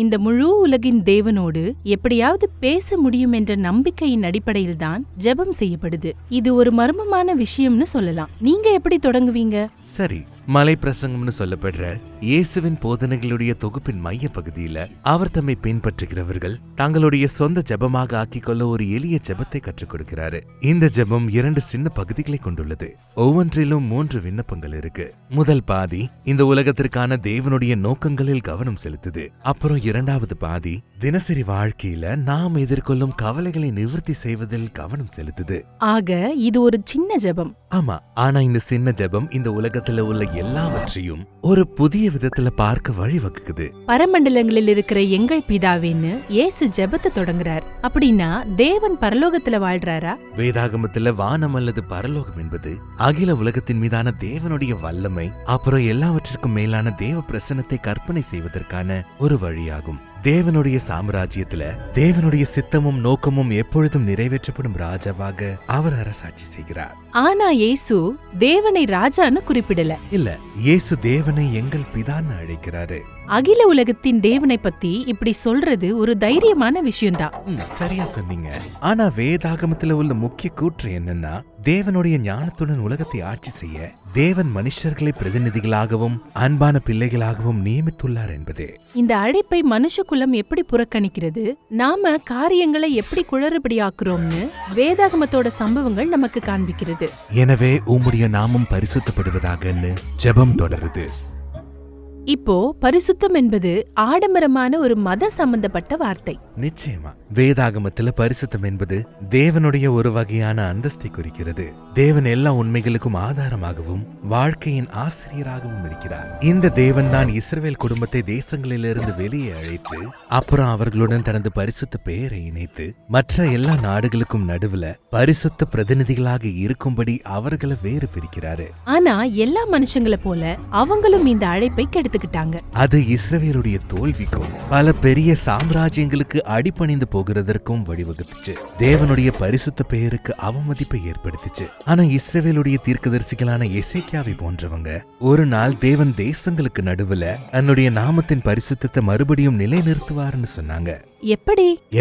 இந்த முழு உலகின் தேவனோடு எப்படியாவது பேச முடியும் என்ற நம்பிக்கையின் அடிப்படையில்தான் ஜெபம் செய்யப்படுது. இது ஒரு மர்மமான விஷயம்னு சொல்லலாம். நீங்க எப்படி தொடங்குவீங்க? சரி, மலை பிரசங்கம்னு சொல்லப்படுற இயேசுவின் போதனைகளுடைய தொகுப்பின் மைய பகுதியில அவர் தம்மை பின்பற்றுகிறவர்கள் தங்களுடைய சொந்த ஜெபமாக ஆக்கிக்கொள்ள ஒரு எளிய ஜெபத்தை கற்றுக் கொடுக்கிறாரு. இந்த ஜெபம் 2 சின்ன பகுதிகளை கொண்டுள்ளது. ஒவ்வொன்றிலும் 3 விண்ணப்பங்கள் இருக்கு. முதல் பாதி இந்த உலகத்திற்கான தேவனுடைய நோக்கங்களில் கவனம் செலுத்துது. அப்புறம் 2வது பாதி தினசரி வாழ்க்கையில நாம் எதிர்கொள்ளும் கவலைகளை நிவர்த்தி செய்வதில் கவனம் செலுத்துது. ஆக இது ஒரு சின்ன ஜெபம். ஆமா, ஆனா இந்த சின்ன ஜெபம் இந்த உலகத்துல உள்ள எல்லாவற்றையும் ஒரு புதிய விதத்துல பார்க்க வழிவகுக்குது. பரமண்டலங்களில் இருக்கிற எங்கள் பிதாவேன்னு இயேசு ஜெபத்தை தொடங்குறார். அப்படின்னா தேவன் பரலோகத்துல வாழ்றாரா? வேதாகமத்துல வானம் அல்லது பரலோகம் என்பது அகில உலகத்தின் மீதான தேவனுடைய வல்லமை, அப்புறம் எல்லாவற்றிற்கும் மேலான தேவ பிரசன்னத்தை கற்பனை செய்வதற்கான ஒரு வழியாகும். தேவனுடைய சாம்ராஜ்யத்துல தேவனுடைய சித்தமும் நோக்கமும் எப்பொழுதும் நிறைவேற்றப்படும் ராஜாவாக அவர் அரசாட்சி செய்கிறார். ஆனா இயேசு தேவனை ராஜான்னு குறிப்பிடல. இல்ல, இயேசு தேவனை எங்கள் பிதான்னு அழைக்கிறாரு. அகில உலகத்தின் தேவனை பத்தி இப்படி சொல்றது ஒரு தைரியமான விஷயம்தான். சரியா சொன்னீங்க. ஆனா வேதாகமத்துல உள்ள முக்கிய கூற்று என்னன்னா, தேவனுடைய ஞானத்துடன் உலகத்தை ஆட்சி செய்ய தேவன் மனுஷர்களை பிரதிநிதிகளாகவும் அன்பான பிள்ளைகளாகவும் நியமித்துள்ளார் என்பதே. இந்த அழைப்பை மனுஷகுலம் எப்படி புறக்கணிக்கிறது, நாம காரியங்களை எப்படி குளறுபடியாக்குறோம்னு வேதாகமத்தோட சம்பவங்கள் நமக்கு காண்பிக்கிறது. எனவே உம்முடைய நாமம் பரிசுத்தப்படுவதாகன்னு ஜெபம் தொடருது. இப்போ பரிசுத்தம் என்பது ஆடம்பரமான ஒரு மத சம்பந்தப்பட்ட வார்த்தை. நிச்சயமா வேதாகமத்துல பரிசுத்தம் என்பது தேவனுடைய ஒரு வகையான அந்தஸ்தை குறிக்கிறது. தேவன் எல்லா உண்மைகளுக்கும் ஆதாரமாகவும் வாழ்க்கையின் ஆசிரியராகவும் இருக்கிறார். இந்த தேவன் தான் இஸ்ரவேல் குடும்பத்தை தேசங்களிலிருந்து வெளியே அழைத்து அப்புறம் அவர்களுடன் தனது பரிசுத்த பெயரை இணைத்து மற்ற எல்லா நாடுகளுக்கும் நடுவுல பரிசுத்த பிரதிநிதிகளாக இருக்கும்படி அவர்களை வேறு பிரிக்கிறாரு. ஆனா எல்லா மனுஷங்களை போல அவங்களும் இந்த அழைப்பை கெடுத்துக்கிட்டாங்க. அது இஸ்ரவேலுடைய தோல்விக்கும் பல பெரிய சாம்ராஜ்யங்களுக்கு அடிபணிந்து போகிறதற்கும் வழிவகுத்துச்சு. தேவனுடைய பரிசுத்த பெயருக்கு அவமதிப்பை ஏற்படுத்திச்சு. ஆனா இஸ்ரவேலுடைய தீர்க்கதரிசிகளான எசேக்கியாவை போன்றவங்க ஒரு நாள் தேவன் தேசங்களுக்கு நடுவுல தன்னுடைய நாமத்தின் பரிசுத்தத்தை மறுபடியும் நிலைநிறுத்துவார்னு சொன்னாங்க.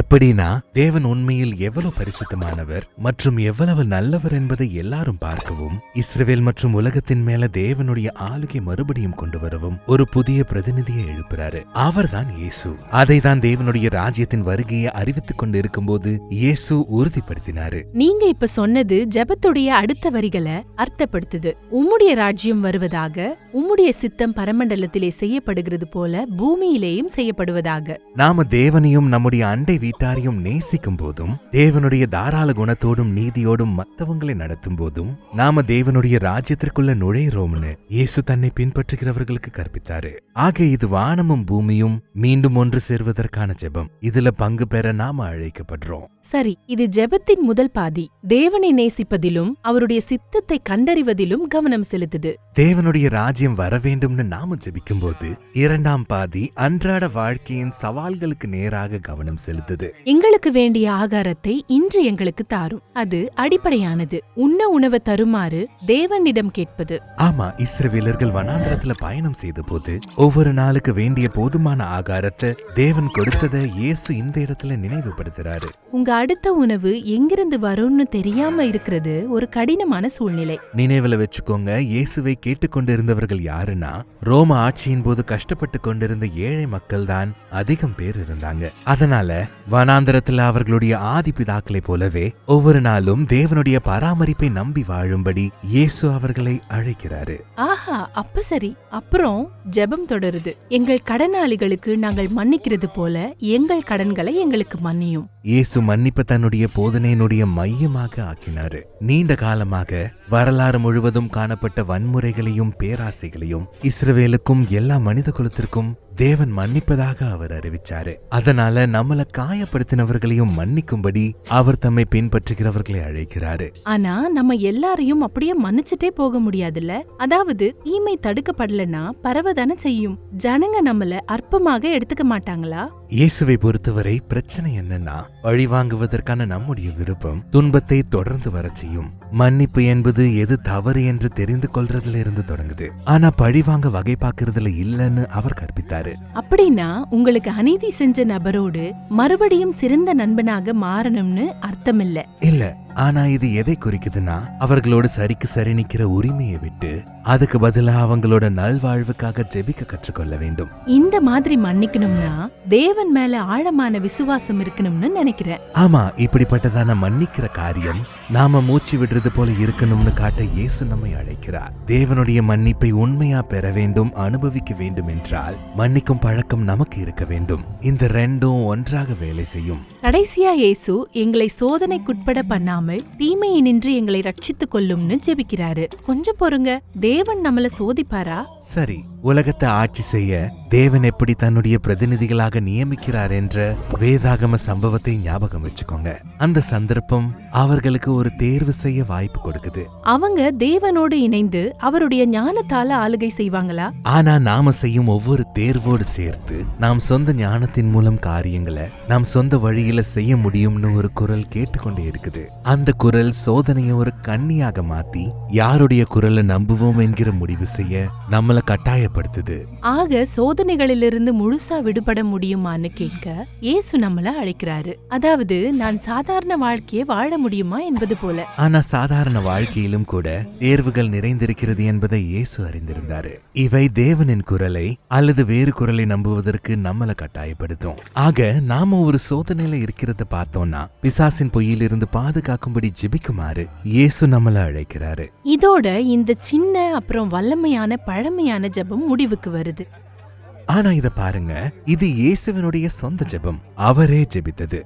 எப்படின்னா, தேவன் உண்மையில் எவ்வளவு பரிசுத்தமானவர் மற்றும் எவ்வளவு நல்லவர் என்பதை எல்லாரும் பார்க்கவும், இஸ்ரவேல் மற்றும் உலகத்தின் மேல தேவனுடைய ஆளுகை மறுபடியும் கொண்டு வரவும் ஒரு புதிய பிரதிநிதியை எழுப்புறாரு. அவர்தான் இயேசு. அதை தான் தேவனுடைய ராஜ்யத்தின் வருகையை அறிவித்துக் கொண்டு இருக்கும்போது இயேசு உறுதிப்படுத்தினாரு. நீங்க இப்ப சொன்னது ஜெபத்துடைய அடுத்த வரிகளை அர்த்தப்படுத்துது. உம்முடைய ராஜ்யம் வருவதாக, உம்முடைய சித்தம் பரமண்டலத்திலே செய்யப்படுகிறது போல பூமியிலேயும் செய்யப்படுவதாக. நாம தேவனையும் நம்முடைய அண்டை வீட்டாரையும் நேசிக்கும் போதும், தேவனுடைய தாராள குணத்தோடும் நீதியோடும் மத்தவங்களை நடத்தும் போதும் நாம தேவனுடைய ராஜ்யத்திற்குள்ள நுழையிறோம்னு இயேசு தன்னை பின்பற்றுகிறவர்களுக்கு கற்பித்தாரு. ஆக இது வானமும் பூமியும் மீண்டும் ஒன்று சேர்வதற்கான ஜெபம். இதுல பங்கு பெற நாம அழைக்கப்படுறோம். சரி, இது ஜெபத்தின் முதல் பாதி. தேவனை நேசிப்பதிலும் அவருடைய சித்தத்தை கண்டறிவதிலும் கவனம் செலுத்துது. தேவனுடைய ராஜ்யம் வர வேண்டும்னு நாம ஜெபிக்கும் போது 2ஆம் பாதி அன்றாட வாழ்க்கையின் சவால்களுக்கு நேராக கவனம் செலுத்துது. எங்களுக்கு வேண்டிய ஆகாரத்தை இன்று எங்களுக்கு தாரும். அது அடிப்படையானது. உண்ண உணவை தருமாறு தேவனிடம் கேட்பது. ஆமா, இஸ்ரவேலர்கள் வனாந்தரத்துல பயணம் செய்த போது ஒவ்வொரு நாளுக்கு வேண்டிய போதுமான ஆகாரத்தை தேவன் கொடுத்ததை இயேசு இந்த இடத்துல நினைவுபடுத்துறாரு. உங்க அடுத்த உணவு எங்கிருந்து வரும்னு தெரியாம இருக்கிறது ஒரு கடினமான சூழ்நிலை. நினைவுல வச்சுக்கோங்க, இயேசுவை கேட்டுக்கொண்டிருந்தவர்கள் யாருன்னா ரோம ஆட்சியின் போது கஷ்டப்பட்டு கொண்டிருந்த ஏழை மக்கள் தான் அதிகம் பேர் இருந்தாங்க. அதனால வனாந்தரத்துல அவர்களுடைய ஆதி பிதாக்களை போலவே ஒவ்வொரு நாளும் தேவனுடைய பராமரிப்பை நம்பி வாழும்படி இயேசு அவர்களை அழைக்கிறாரு. ஆஹா, அப்ப சரி. அப்புறம் ஜெபம் தொடருது. எங்கள் கடனாளிகளுக்கு நாங்கள் மன்னிக்கிறது போல எங்கள் கடன்களை எங்களுக்கு மன்னியும். இயேசு மன்னிப்பு தன்னுடைய போதனையினுடைய மையமாக ஆக்கினாரு. நீண்ட காலமாக வரலாறு முழுவதும் காணப்பட்ட வன்முறைகளையும் பேராசைகளையும் இஸ்ரவேலுக்கும் எல்லா மனித குலத்திற்கும் தேவன் மன்னிப்பதாக அவர் அறிவிச்சாரு. அதனால நம்மள காயப்படுத்தினவர்களையும் மன்னிக்கும்படி அவர் தம்மை பின்பற்றுகிறவர்களை அழைக்கிறாரு. ஆனா நம்ம எல்லாரையும் அப்படியே மன்னிச்சுட்டே போக முடியாதுல்ல. அதாவது தீமை தடுக்கப்படலன்னா பரவதானே செய்யும். ஜனங்க நம்மள அற்பமாக எடுத்துக்க மாட்டாங்களா? இயேசுவை பொறுத்தவரை பிரச்சனை என்னன்னா, பழி வாங்குவதற்கான நம்முடைய விருப்பம் துன்பத்தை தொடர்ந்து வர செய்யும். மன்னிப்பு என்பது எது தவறு என்று தெரிந்து கொள்றதுல இருந்து தொடங்குது. ஆனா பழி வாங்க வகை பார்க்கறதுல இல்லன்னு அவர் கற்பித்தாரு. சொல்றாரு. அப்படின்னா உங்களுக்கு அநீதி செஞ்ச நபரோடு மறுபடியும் சிறந்த நண்பனாக மாறணும்னு அர்த்தம் இல்ல. இல்ல, ஆனா இது எதை குறிக்குதுன்னா அவர்களோடு சரிக்கு சரி நிக்கிற உரிமையை விட்டு அதுக்கு பதிலா அவங்களோட நல்வாழ்வுக்காக ஜெபிக்க கற்றுக்கொள்ள வேண்டும். இந்த மாதிரி மன்னிக்கணும்னா தேவன் மேல ஆழமான விசுவாசம் இருக்கணும்னு நினைக்கிறேன். ஆமா, இப்படிப்பட்டதான மன்னிக்கிற காரியம் நாம மூச்சு விடுறது போல இருக்கணும்னு காட்ட இயேசு நம்மை அழைக்கிறார். தேவனுடைய மன்னிப்பை உண்மையா பெற வேண்டும், அனுபவிக்க வேண்டும் என்றால் மன்னிக்கும் பழக்கம் நமக்கு இருக்க வேண்டும். இந்த ரெண்டும் ஒன்றாக வேலை செய்யும். கடைசியா இயேசு எங்களை சோதனைக்குட்பட பண்ணாமல் தீமையினின்று எங்களை ரட்சித்துக் கொள்ளும்னு ஜெபிக்கிறாரு. கொஞ்சம் பொறுங்க, தேவன் நம்மள சோதிப்பாரா? சரி, உலகத்தை ஆட்சி செய்ய தேவன் எப்படி தன்னுடைய பிரதிநிதிகளாக நியமிக்கிறார் என்ற வேதாகம சம்பவத்தை ஞாபகம் வச்சுக்கோங்க. அந்த சந்தர்ப்பம் அவர்களுக்கு ஒரு தேர்வு செய்ய வாய்ப்பு கொடுக்குது. அவங்க தேவனோடு இணைந்து அவருடைய ஞானத்தால ஆளுகை செய்வாங்களா? ஆனா நாம செய்யும் ஒவ்வொரு தேர்வோடு சேர்த்து நாம் சொந்த ஞானத்தின் மூலம் காரியங்களை நாம் சொந்த வழியில செய்ய முடியும்னு ஒரு குரல் கேட்டுக்கொண்டே இருக்குது. அந்த குரல் சோதனையை ஒரு கண்ணியாக மாத்தி யாருடைய குரலை நம்புவோம் என்கிற முடிவு செய்ய நம்மள கட்டாயப்படுத்துது. ஆக சோதனைகளிலிருந்து முழுசா விடுபட முடியுமான்னு கேட்க இயேசு நம்மள அழைக்கிறாரு. அதாவது நான் சாதாரண வாழ்க்கையை வாழ முடியுமா என்பது போல. ஆனா சாதாரண வாழ்க்கையிலும் கூட தேர்வுகள் நிறைந்திருக்கிறது என்பதை இயேசு அறிந்திருந்தாரு. இவை தேவனின் குரலை அல்லது வேறு குரலை நம்புவதற்கு நம்மள கட்டாயப்படுத்தும். ஆக நாம ஒரு சோதனையில இருக்கிறத பார்த்தோம்னா பிசாசின் பொய்யிலிருந்து பாதுகாக்கும்படி ஜெபிக்குமாறு இயேசு நம்மள அழைக்கிறாரு. இதோட இந்த சின்ன அப்புறம் வல்லமையான பழமையான ஜெபம் முடிவுக்கு வருது. ஆனா இத பாருங்க, இது இயேசுவினுடைய சொந்த ஜெபம். அவரே ஜெபித்தது.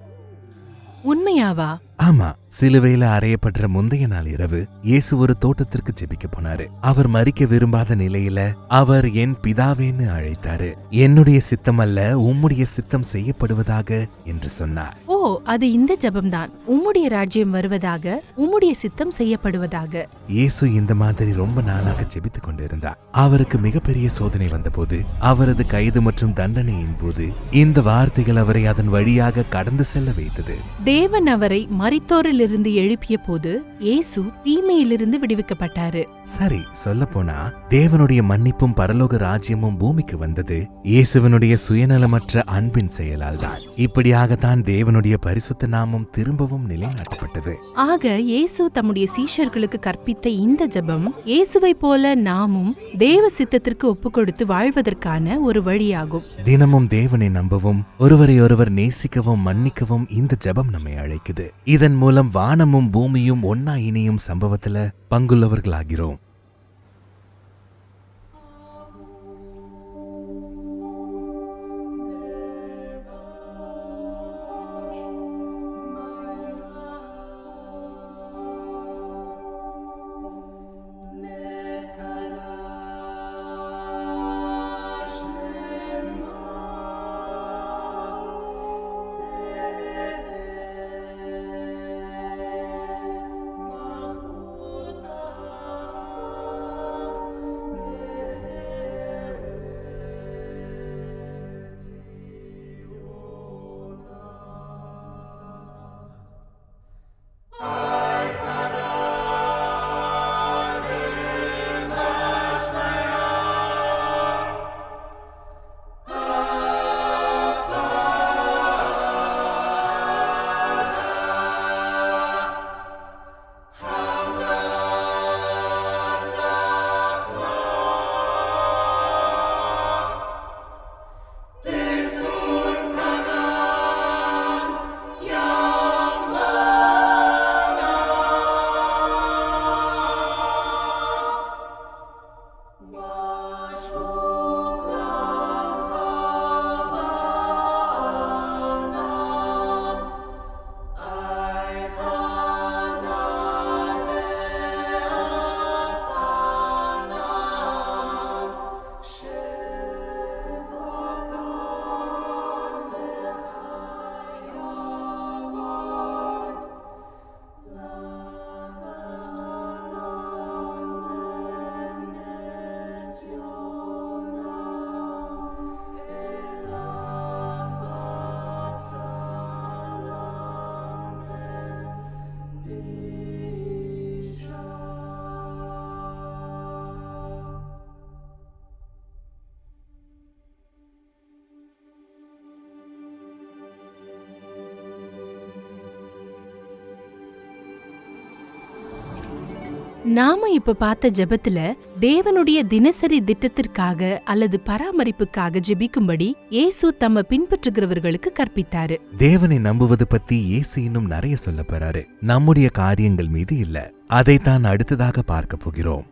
உண்மையாவா? ஆமா, சிலுவையில அறையப்படுற முந்தைய நாள் இரவு இயேசு ஒரு தோட்டத்திற்கு ஜெபிக்க போனாரு. அவர் மரிக்க விரும்பாத நிலையில அவர் என் பிதாவேன்னு அழைத்தாரு. என்னுடைய சித்தம் அல்ல, உம்முடைய சித்தம் செய்யப்படுவதாக என்று சொன்னார். ஓ, அது இந்த ஜெபம்தான். உம்முடைய ராஜ்யம் வருவதாக, உம்முடைய சித்தம் செய்யப்படுவதாக. இயேசு இந்த மாதிரி ரொம்ப நாளாக ஜெபித்துக் கொண்டிருந்தார். அவருக்கு மிகப்பெரிய சோதனை வந்தபோது, அவரது கைது மற்றும் தண்டனையின் போது இந்த வார்த்தைகள் அவரை அதன் வழியாக கடந்து செல்ல வைத்தது. தேவன் அவரை மரித்தோரிலிருந்து எழுப்பிய போது இயேசு தீமையிலிருந்து விடுவிக்கப்பட்டாரு. சரி, சொல்ல போனா தேவனுடைய மன்னிப்பும் பரலோக ராஜ்யமும் பூமிக்கு வந்தது இயேசுவனுடைய சுயநலமற்ற அன்பின் செயலால் தான். இப்படியாகத்தான் தேவனுடைய பரிசுத்த நாமம் திரும்பவும் நிலைநாட்டப்பட்டது. ஆக இயேசு தம்முடைய சீஷர்களுக்கு கற்பித்த இந்த ஜெபம் இயேசுவை போல நாமும் தேவ சித்தத்திற்கு ஒப்புக்கொடுத்து வாழ்வதற்கான ஒரு வழியாகும். தினமும் தேவனை நம்பவும் ஒருவரை ஒருவர் நேசிக்கவும் மன்னிக்கவும் இந்த ஜெபம் நம்மை அழைக்குது. இதன் மூலம் வானமும் பூமியும் ஒன்னா இணையும் சம்பவத்துல பங்குள்ளவர்களாகிறோம். நாம இப்ப பார்த்த ஜெபத்துல தேவனுடைய தினசரி திட்டத்திற்காக அல்லது பராமரிப்புக்காக ஜெபிக்கும்படி இயேசு தம்மை பின்பற்றுகிறவர்களுக்கு கற்பித்தாரு. தேவனை நம்புவது பத்தி இயேசு இன்னும் நிறைய சொல்ல போறாரு. நம்முடைய காரியங்கள் மீது இல்ல. அதைத்தான் அடுத்ததாக பார்க்க போகிறோம்.